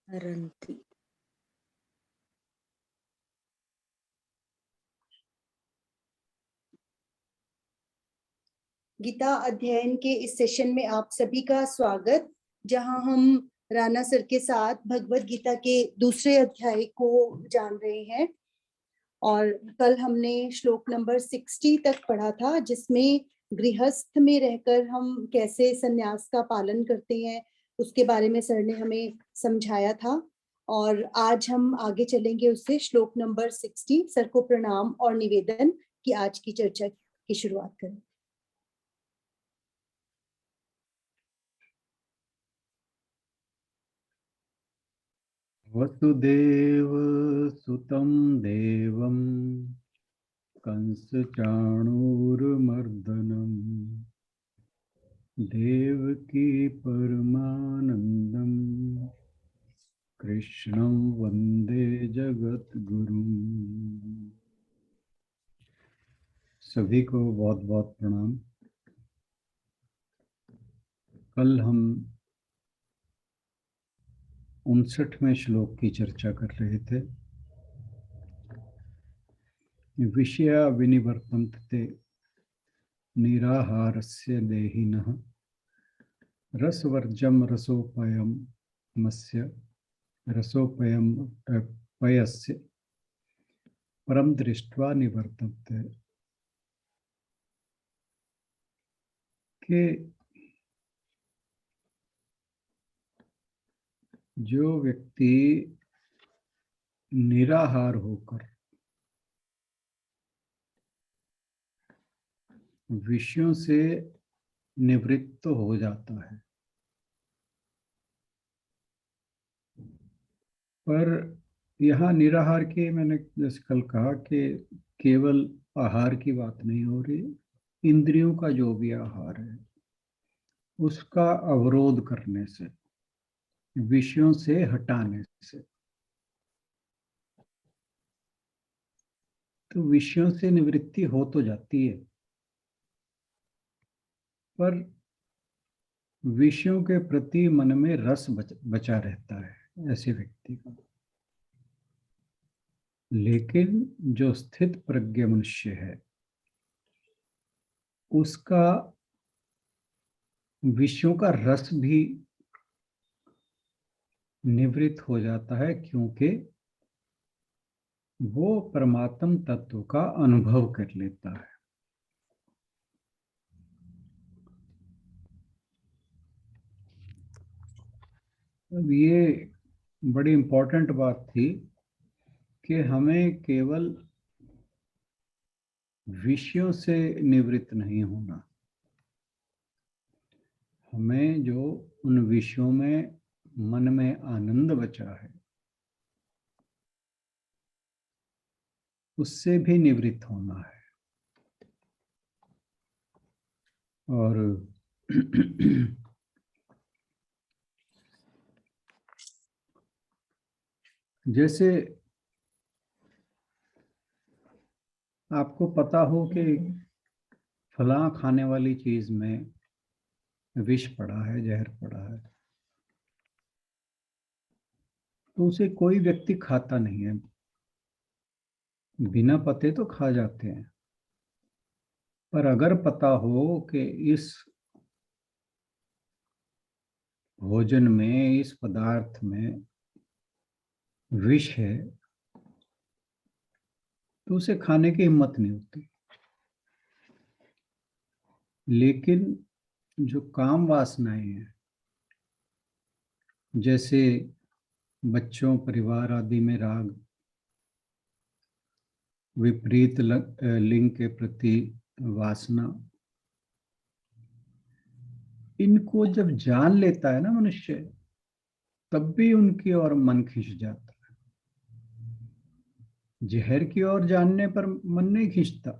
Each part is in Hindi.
हरन्ति। गीता अध्ययन के इस सेशन में आप सभी का स्वागत, जहां हम राणा सर के साथ भगवत गीता के दूसरे अध्याय को जान रहे हैं। और कल हमने श्लोक नंबर 60 तक पढ़ा था, जिसमें गृहस्थ में रहकर हम कैसे संन्यास का पालन करते हैं उसके बारे में सर ने हमें समझाया था। और आज हम आगे चलेंगे उससे श्लोक नंबर 60। सर को प्रणाम और निवेदन कि आज की चर्चा की शुरुआत करें। वसुदेव सुतं देवं कंसचाणूरमर्दनम् देवकी परमानंदं कृष्णं वंदे जगद्गुरुं। सभी को बहुत बहुत प्रणाम। कल हम 59वें श्लोक की चर्चा कर रहे थे। विषया विनिवर्तन्ते निराहारस्य देहिनः रसवर्जम रसोपयमस्य रसोपयस्य परम दृष्ट्वा निवर्तन्ते। कि जो व्यक्ति निराहार होकर विषयों से निवृत्त हो जाता है, पर यहाँ निराहार के मैंने जैसे कल कहा कि केवल आहार की बात नहीं हो रही, इंद्रियों का जो भी आहार है उसका अवरोध करने से, विषयों से हटाने से। तो विषयों से निवृत्ति हो तो जाती है, पर विषयों के प्रति मन में रस बचा रहता है ऐसे व्यक्ति का। लेकिन जो स्थित प्रज्ञ मनुष्य है उसका विषयों का रस भी निवृत्त हो जाता है, क्योंकि वो परमात्म तत्व का अनुभव कर लेता है। अब ये बड़ी इंपॉर्टेंट बात थी कि हमें केवल विषयों से निवृत्त नहीं होना, हमें जो उन विषयों में मन में आनंद बचा है उससे भी निवृत्त होना है। और जैसे आपको पता हो कि फलां खाने वाली चीज में विष पड़ा है, जहर पड़ा है, तो उसे कोई व्यक्ति खाता नहीं है, बिना पते तो खा जाते हैं। पर अगर पता हो कि इस भोजन में, इस पदार्थ में विष है, तो उसे खाने की हिम्मत नहीं होती। लेकिन जो काम वासनाएं हैं, जैसे बच्चों, परिवार आदि में राग, विपरीत लिंग के प्रति वासना, इनको जब जान लेता है ना मनुष्य, तब भी उनकी ओर मन खिंच जाता है। जहर की ओर जानने पर मन नहीं खिंचता,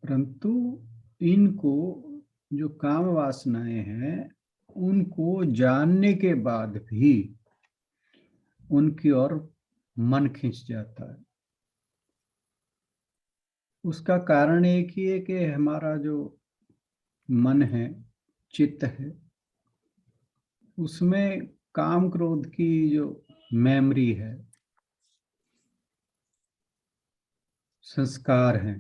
परंतु इनको जो काम वासनाएं हैं उनको जानने के बाद भी उनकी ओर मन खिंच जाता है। उसका कारण एक ही है कि हमारा जो मन है, चित्त है, उसमें काम क्रोध की जो मेमोरी है, संस्कार हैं,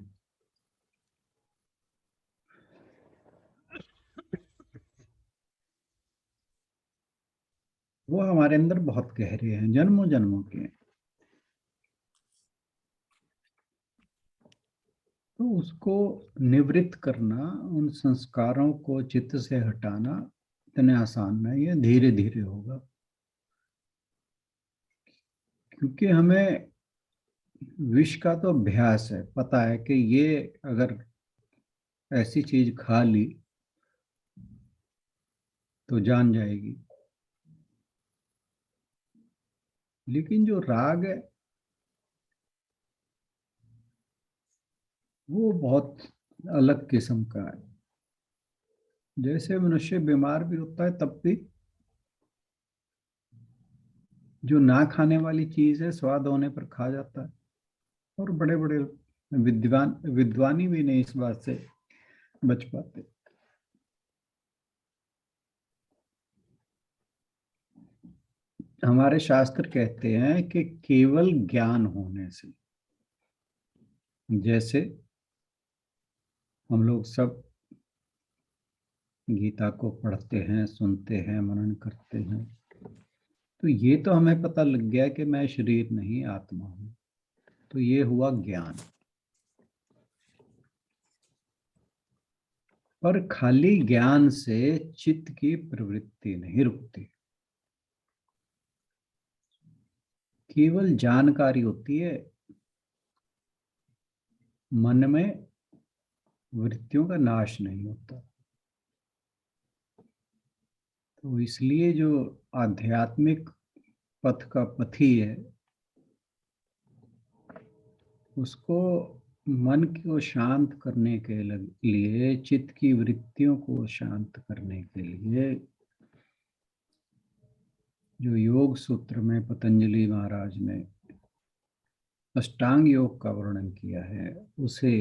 वो हमारे अंदर बहुत गहरे हैं, जन्मों जन्मों के हैं। तो उसको निवृत्त करना, उन संस्कारों को चित्त से हटाना इतने आसान नहीं है, धीरे धीरे होगा। क्योंकि हमें विष का तो अभ्यास है, पता है कि ये अगर ऐसी चीज खा ली तो जान जाएगी। लेकिन जो राग है वो बहुत अलग किस्म का है। जैसे मनुष्य बीमार भी होता है तब भी जो ना खाने वाली चीज है स्वाद होने पर खा जाता है। और बड़े बड़े विद्वानी भी नहीं इस बात से बच पाते। हमारे शास्त्र कहते हैं कि केवल ज्ञान होने से, जैसे हम लोग सब गीता को पढ़ते हैं, सुनते हैं, मनन करते हैं, तो ये तो हमें पता लग गया कि मैं शरीर नहीं आत्मा हूं। तो ये हुआ ज्ञान। पर खाली ज्ञान से चित्त की प्रवृत्ति नहीं रुकती। केवल जानकारी होती है, मन में वृत्तियों का नाश नहीं होता। तो इसलिए जो आध्यात्मिक पथ का पथी है, उसको मन को शांत करने के लिए, चित्त की वृत्तियों को शांत करने के लिए जो योग सूत्र में पतंजलि महाराज ने अष्टांग योग का वर्णन किया है, उसे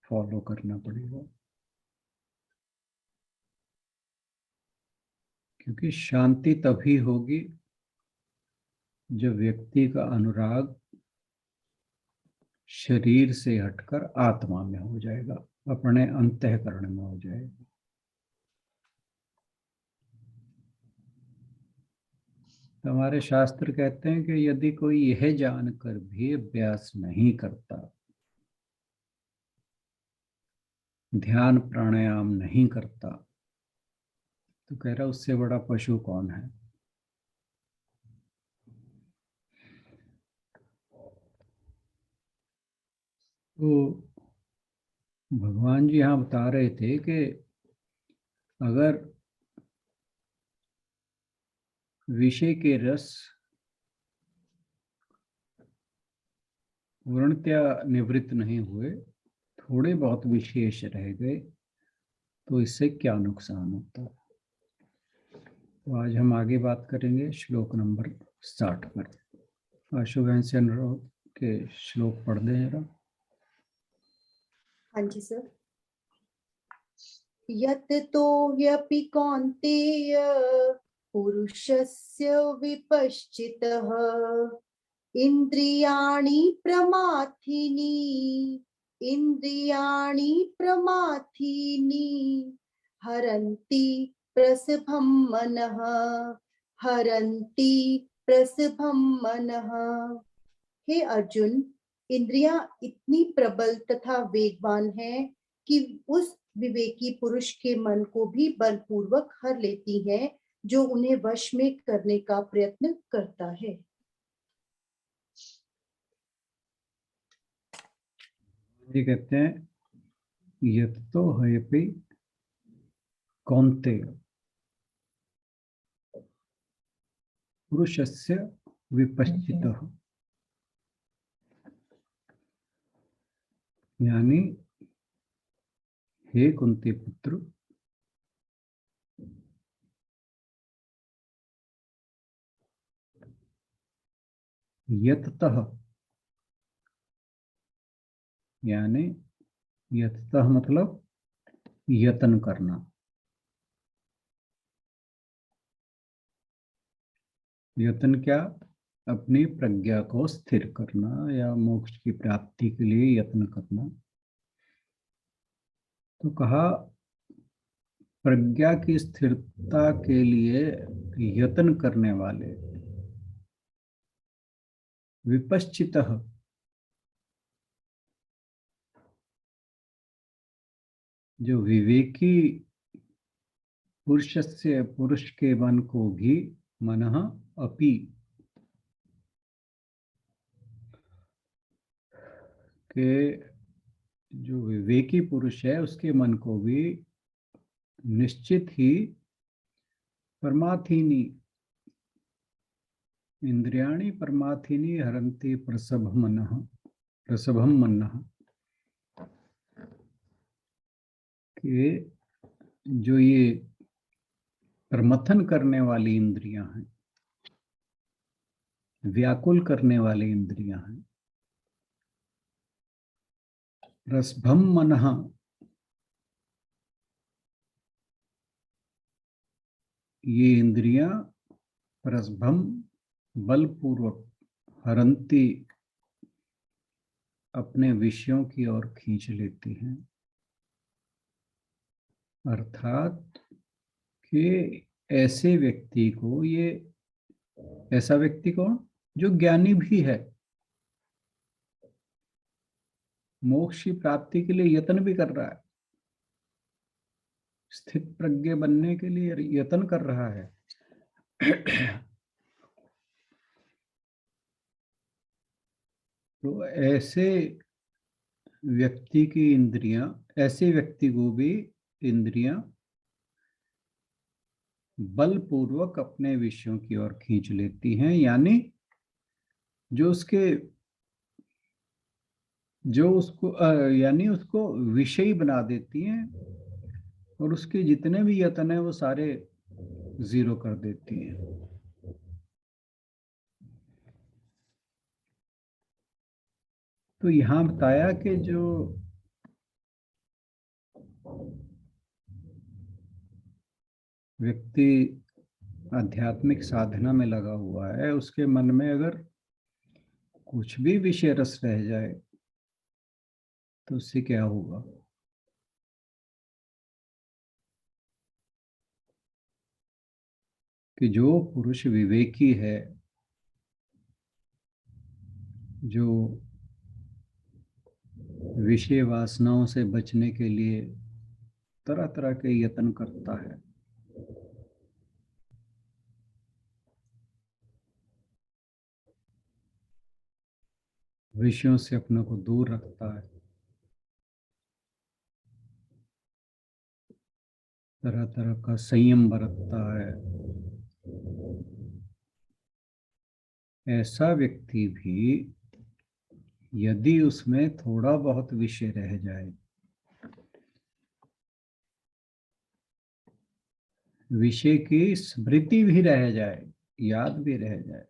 फॉलो करना पड़ेगा। क्योंकि शांति तभी होगी जब व्यक्ति का अनुराग शरीर से हटकर आत्मा में हो जाएगा, अपने अंतःकरण में हो जाएगा। तो हमारे शास्त्र कहते हैं कि यदि कोई यह जानकर भी अभ्यास नहीं करता, ध्यान प्राणायाम नहीं करता, तो कह रहा उससे बड़ा पशु कौन है। तो भगवान जी यहाँ बता रहे थे कि अगर विषय के रस पूर्णतया निवृत्त नहीं हुए, थोड़े बहुत विशेष रह गए, तो इससे क्या नुकसान होता है। तो आज हम आगे बात करेंगे श्लोक नंबर 60 पर। आशु बहन से अनुरोध के श्लोक पढ़ दें जरा। हाँ जी सर। यत तो ह्यपि कौन्तेय पुरुषस्य विपश्चितः इंद्रियाणि प्रमाथिनी हरन्ति प्रसभं मनः हे अर्जुन, इंद्रियां इतनी प्रबल तथा वेगवान हैं कि उस विवेकी पुरुष के मन को भी बलपूर्वक हर लेती हैं, जो उन्हें वश में करने का प्रयत्न करता है। ये कहते हैं यत तो ह्यपि कौन्तेय पुरुषस्य विपश्चितः, यानी हे कुंती पुत्र, यततः, यानी यततः मतलब यत्न करना, यत्न क्या? अपनी प्रज्ञा को स्थिर करना या मोक्ष की प्राप्ति के लिए यत्न करना। तो कहा प्रज्ञा की स्थिरता के लिए यत्न करने वाले विपश्चितः, जो विवेकी पुरुष के मन को भी मनः अपि, के जो विवेकी पुरुष है उसके मन को भी निश्चित ही परमार्थीनि इंद्रियाणि परमार्थीनि हरन्ति प्रसभम मनः, के जो ये प्रमथन करने वाली इंद्रियां हैं, व्याकुल करने वाली इंद्रियां हैं, रसभम मनः, ये इंद्रियां रसभम बलपूर्वक हरंती, अपने विषयों की ओर खींच लेती हैं। अर्थात कि ऐसे व्यक्ति को, ये ऐसा व्यक्ति कौन? जो ज्ञानी भी है, मोक्ष की प्राप्ति के लिए यत्न भी कर रहा है, स्थित प्रज्ञ बनने के लिए यत्न कर रहा है, तो ऐसे व्यक्ति की इंद्रियां, ऐसे व्यक्ति को भी इंद्रियां बलपूर्वक अपने विषयों की ओर खींच लेती हैं। यानी जो उसको यानी उसको विषयी बना देती हैं और उसके जितने भी यत्न है वो सारे जीरो कर देती हैं। तो यहां बताया कि जो व्यक्ति आध्यात्मिक साधना में लगा हुआ है, उसके मन में अगर कुछ भी विषय रस रह जाए तो उससे क्या होगा? कि जो पुरुष विवेकी है, जो विषय वासनाओं से बचने के लिए तरह तरह के यत्न करता है, विषयों से अपने को दूर रखता है, तरह तरह का संयम बरतता है, ऐसा व्यक्ति भी यदि उसमें थोड़ा बहुत विषय रह जाए, विषय की स्मृति भी रह जाए, याद भी रह जाए,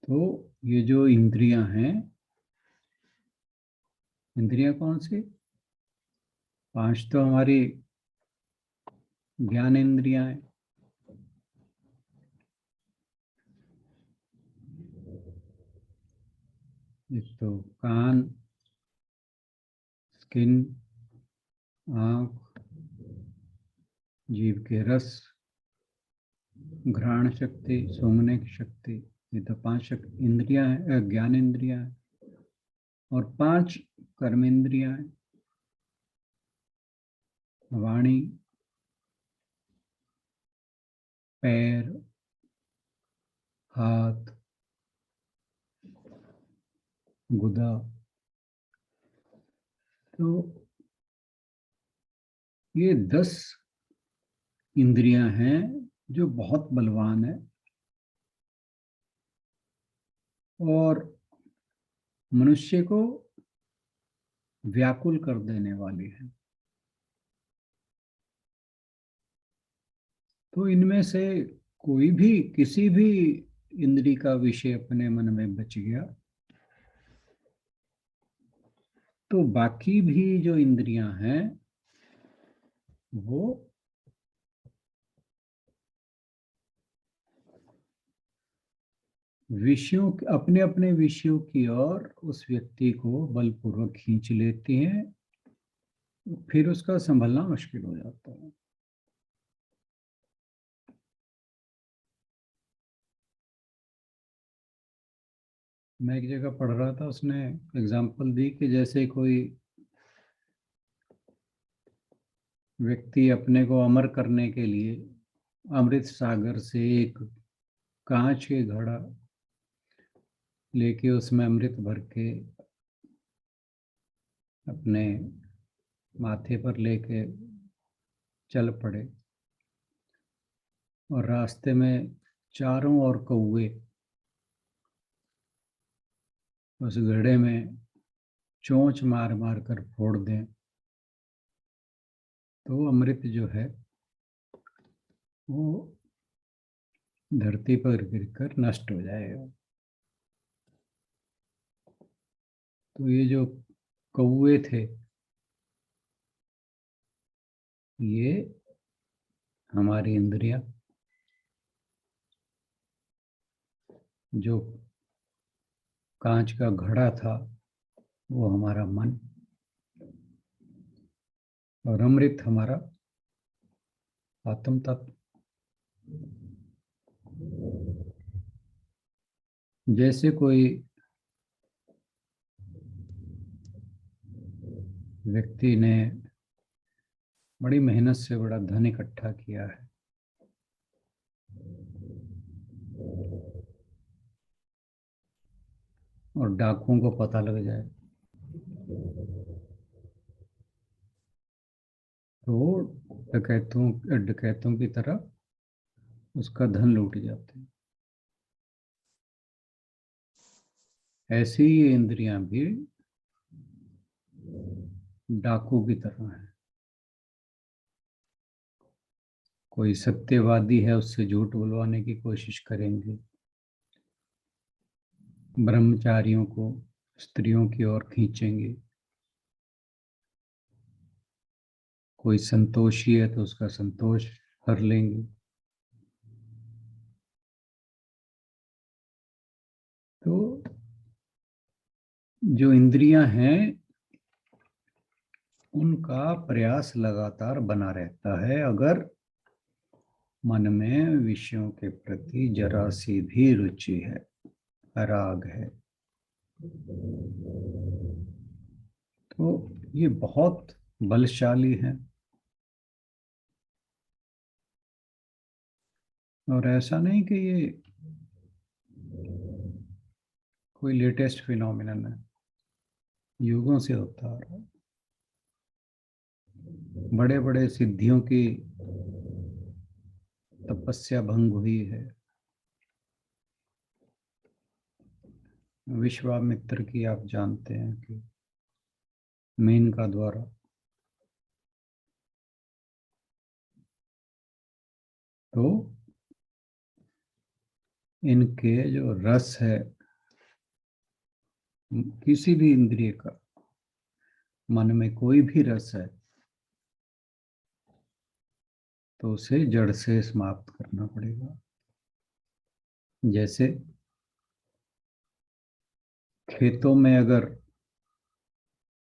तो ये जो इंद्रियां हैं, इंद्रियां कौन सी? 5 तो हमारी ज्ञान इंद्रियां हैं, एक तो कान, स्किन, आंख, जीभ के रस, घ्राण शक्ति, सूंघने की शक्ति, ये तो 5 इंद्रियां हैं, ज्ञान इंद्रियां हैं। और 5 कर्म इंद्रियां हैं, वाणी, पैर, हाथ, गुदा। तो ये 10 इंद्रियां हैं जो बहुत बलवान है और मनुष्य को व्याकुल कर देने वाली है। तो इनमें से कोई भी, किसी भी इंद्री का विषय अपने मन में बच गया तो बाकी भी जो इंद्रियां हैं वो विषयों, अपने अपने विषयों की ओर उस व्यक्ति को बलपूर्वक खींच लेते हैं, फिर उसका संभलना मुश्किल हो जाता है। मैं एक जगह पढ़ रहा था, उसने एग्जाम्पल दी कि जैसे कोई व्यक्ति अपने को अमर करने के लिए अमृत सागर से एक कांच के घड़ा लेके उसमें अमृत भर के अपने माथे पर लेके चल पड़े, और रास्ते में चारों ओर कौवे उस घड़े में चोंच मार मार कर फोड़ दें, तो अमृत जो है वो धरती पर गिरकर नष्ट हो जाएगा। तो ये जो कौवे थे, ये हमारी इंद्रियां, जो कांच का घड़ा था वो हमारा मन, और अमृत हमारा आत्म तत्व। जैसे कोई व्यक्ति ने बड़ी मेहनत से बड़ा धन इकट्ठा किया है, और डाकुओं को पता लग जाए तो डकैतों की तरह उसका धन लूट जाते हैं। ऐसी ही इंद्रियां भी डाकू की तरह है। कोई सत्यवादी है, उससे झूठ बुलवाने की कोशिश करेंगे, ब्रह्मचारियों को स्त्रियों की ओर खींचेंगे, कोई संतोषी है तो उसका संतोष हर लेंगे। तो जो इंद्रियां हैं उनका प्रयास लगातार बना रहता है। अगर मन में विषयों के प्रति जरा सी भी रुचि है, राग है, तो ये बहुत बलशाली है। और ऐसा नहीं कि ये कोई लेटेस्ट फिनोमिनन है, युगों से होता आ रहा है। बड़े बड़े सिद्धियों की तपस्या भंग हुई है। विश्वामित्र की आप जानते हैं कि मेनका द्वारा तो इनके जो रस है, किसी भी इंद्रिय का, मन में कोई भी रस है तो उसे जड़ से समाप्त करना पड़ेगा। जैसे खेतों में अगर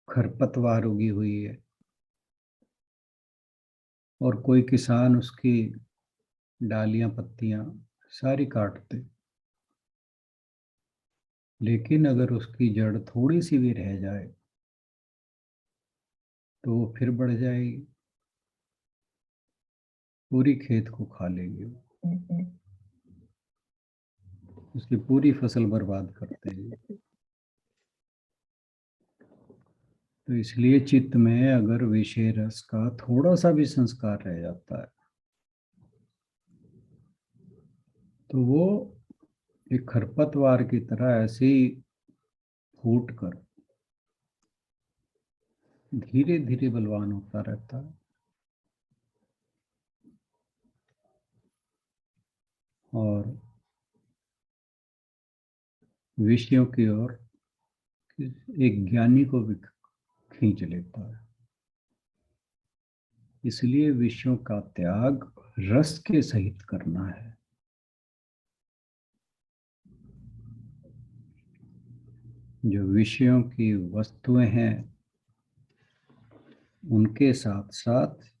खरपतवार उगी हुई है और कोई किसान उसकी डालियां पत्तियां सारी काट दे, लेकिन अगर उसकी जड़ थोड़ी सी भी रह जाए तो वो फिर बढ़ जाएगी, पूरी खेत को खा लेगी, उसकी पूरी फसल बर्बाद कर देगी। तो इसलिए चित्त में अगर विषय रस का थोड़ा सा भी संस्कार रह जाता है तो वो एक खरपतवार की तरह ऐसे ही फूट कर धीरे धीरे बलवान होता रहता है। और विषयों की ओर एक ज्ञानी को भी खींच लेता है। इसलिए विषयों का त्याग रस के सहित करना है। जो विषयों की वस्तुएं हैं उनके साथ साथ